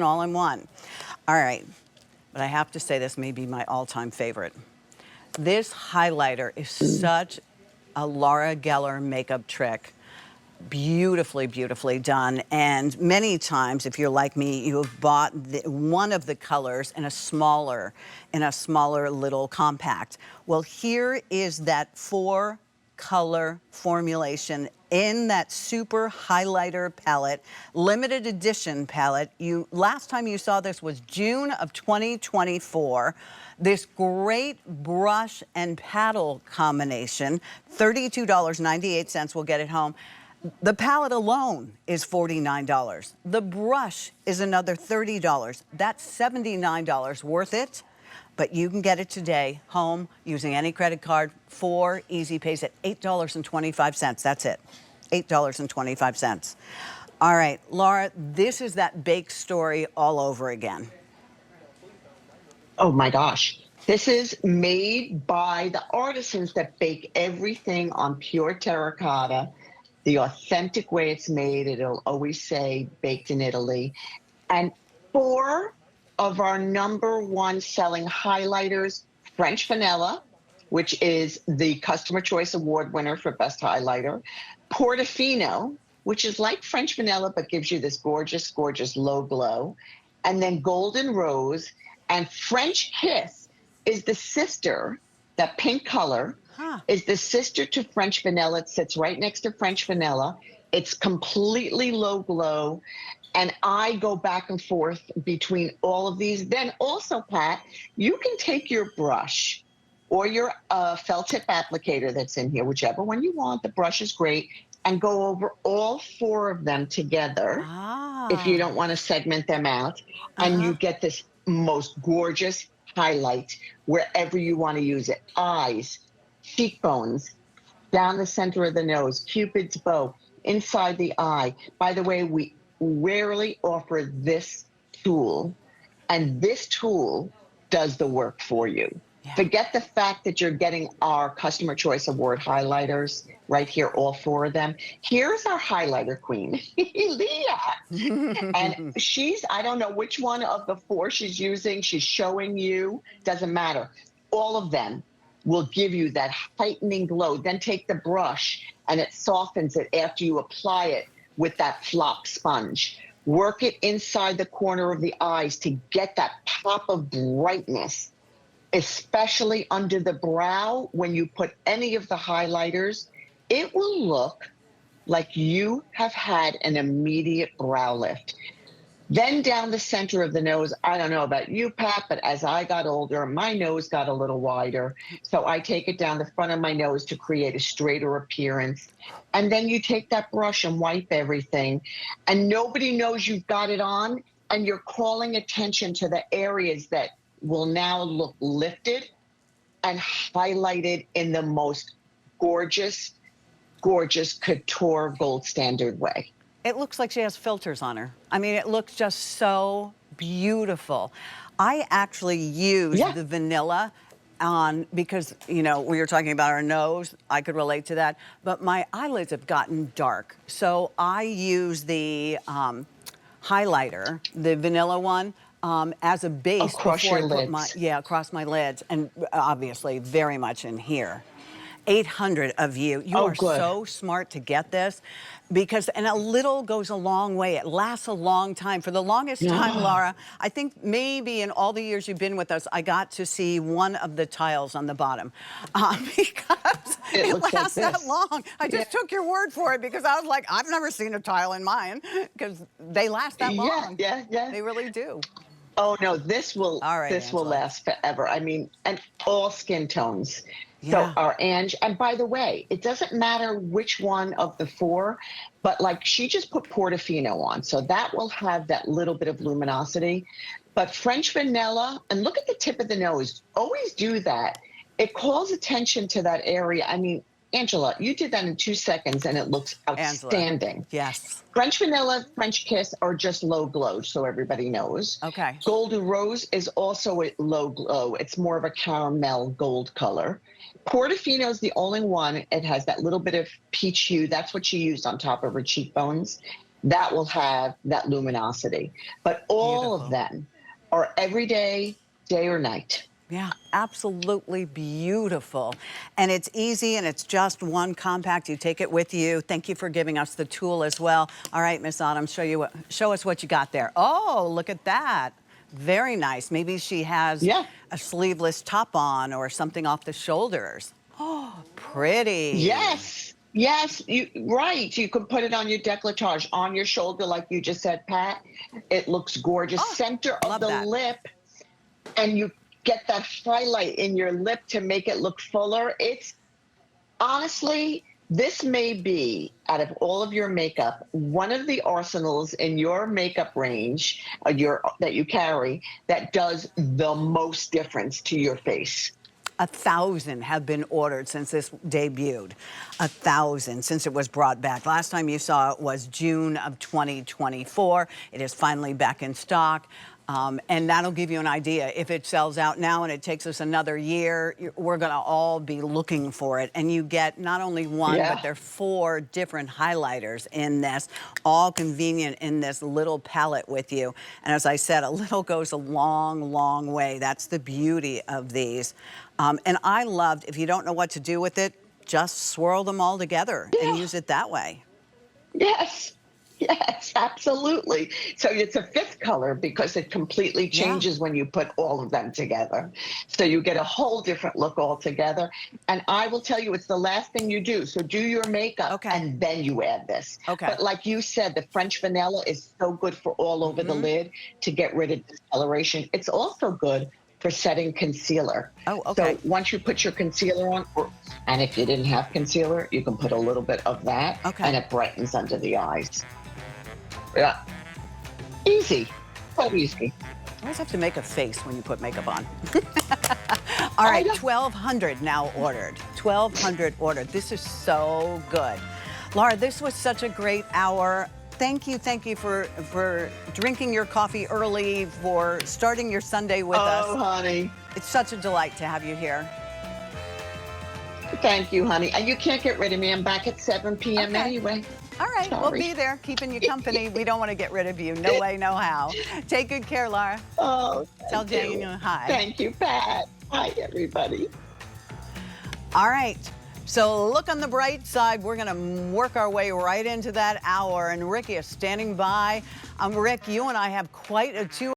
all in one. All right, but I have to say this may be my all-time favorite. This highlighter is such a Laura Geller makeup trick. Beautifully, beautifully done. And many times, if you're like me, you have bought one of the colors in a smaller little compact. Well, here is that 4-color formulation in that super highlighter palette, limited edition palette. Last time you saw this was June of 2024. This great brush and paddle combination, $32.98 will get it home. The palette alone is $49. The brush is another $30. That's $79 worth it. But you can get it today home using any credit card. 4 easy pays at $8.25. That's it. $8.25. All right, Laura, this is that bake story all over again. Oh my gosh. This is made by the artisans that bake everything on pure terracotta. The authentic way it's made, it'll always say baked in Italy. And 4 of our #1 selling highlighters, French Vanilla, which is the Customer Choice Award winner for Best Highlighter, Portofino, which is like French Vanilla but gives you this gorgeous, gorgeous low glow, and then Golden Rose, and French Kiss is the sister, that pink color, is the sister to French Vanilla. It sits right next to French Vanilla. It's completely low glow. And I go back and forth between all of these. Then also, Pat, you can take your brush or your felt tip applicator that's in here, whichever one you want. The brush is great. And go over all 4 of them together if you don't want to segment them out. And you get this most gorgeous highlight wherever you want to use it. Eyes, cheekbones, down the center of the nose, Cupid's bow, inside the eye. By the way, we rarely offer this tool, and this tool does the work for you. Yeah. Forget the fact that you're getting our Customer Choice Award highlighters right here, all 4 of them. Here's our highlighter queen, Leah. And I don't know which one of the 4 she's using. She's showing you. Doesn't matter. All of them will give you that heightening glow. Then take the brush and it softens it after you apply it with that flop sponge. Work it inside the corner of the eyes to get that pop of brightness, especially under the brow. When you put any of the highlighters, it will look like you have had an immediate brow lift. Then down the center of the nose, I don't know about you, Pat, but as I got older, my nose got a little wider. So I take it down the front of my nose to create a straighter appearance. And then you take that brush and wipe everything. And nobody knows you've got it on. And you're calling attention to the areas that will now look lifted and highlighted in the most gorgeous, gorgeous couture gold standard way. It looks like she has filters on her. I mean, it looks just so beautiful. I actually use the vanilla on, because, you know, we were talking about our nose. I could relate to that. But my eyelids have gotten dark. So I use the highlighter, the vanilla one, as a base across before your I put lids. across my lids, and obviously very much in here. 800 of you. You are so smart to get this, because, and a little goes a long way. It lasts a long time. For the longest time, Laura, I think maybe in all the years you've been with us, I got to see one of the tiles on the bottom, because it lasts that long. I just took your word for it, because I was like, I've never seen a tile in mine, because they last that long. Yeah. They really do. Oh no, this will will last forever. I mean, and all skin tones. So our Ange, and by the way, it doesn't matter which one of the 4, but like she just put Portofino on, so that will have that little bit of luminosity. But French Vanilla, and look at the tip of the nose, always do that. It calls attention to that area. I mean, Angela, you did that in 2 seconds and it looks outstanding. Angela. Yes. French Vanilla, French Kiss are just low glow, so everybody knows. Okay. Golden Rose is also a low glow. It's more of a caramel gold color. Portofino is the only one. It has that little bit of peach hue. That's what she used on top of her cheekbones. that will have that luminosity. But all of Beautiful. them are everyday, day or night. Yeah, absolutely beautiful. And it's easy and it's just one compact. You take it with you. Thank you for giving us the tool as well. All right, Miss Autumn, show us what you got there. Oh, look at that. Very nice. Maybe she has Yeah. a sleeveless top on or something off the shoulders. Oh, pretty. Yes. Yes, right. You can put it on your décolletage, on your shoulder, like you just said, Pat. It looks gorgeous. Oh, Center of love the that. lip, and you get that highlight in your lip to make it look fuller. It's honestly, this may be, out of all of your makeup, one of the arsenals in your makeup range that you carry that does the most difference to your face. 1,000 have been ordered since this debuted. 1,000 since it was brought back. Last time you saw it was June of 2024. It is finally back in stock. And that'll give you an idea. If it sells out now and it takes us another year, we're going to all be looking for it. And you get not only one, Yeah. but there are 4 different highlighters in this, all convenient in this little palette with you. And as I said, a little goes a long, long way. That's the beauty of these. And I loved, if you don't know what to do with it, just swirl them all together and use it that way. Yes. Yes, absolutely. So it's a 5th color because it completely changes when you put all of them together. So you get a whole different look altogether. And I will tell you, it's the last thing you do. So do your makeup and then you add this. Okay. But like you said, the French Vanilla is so good for all over the lid to get rid of discoloration. It's also good for setting concealer. Oh, okay. So once you put your concealer on, and if you didn't have concealer, you can put a little bit of that, and it brightens under the eyes. Yeah. Easy. So easy. I always have to make a face when you put makeup on. All right, 1,200 now ordered. 1,200 ordered. This is so good. Laura, this was such a great hour. Thank you for drinking your coffee early, for starting your Sunday with us. Oh, honey. It's such a delight to have you here. Thank you, honey. And you can't get rid of me. I'm back at 7 p.m. anyway. All right, Sorry. we'll be there, keeping you company. We don't want to get rid of you. No way, no how. Take good care, Laura. Oh, Tell Jane hi. Thank you, Pat. Hi, everybody. All right. So look on the bright side. We're going to work our way right into that hour. And Ricky is standing by. Rick, you and I have quite a 2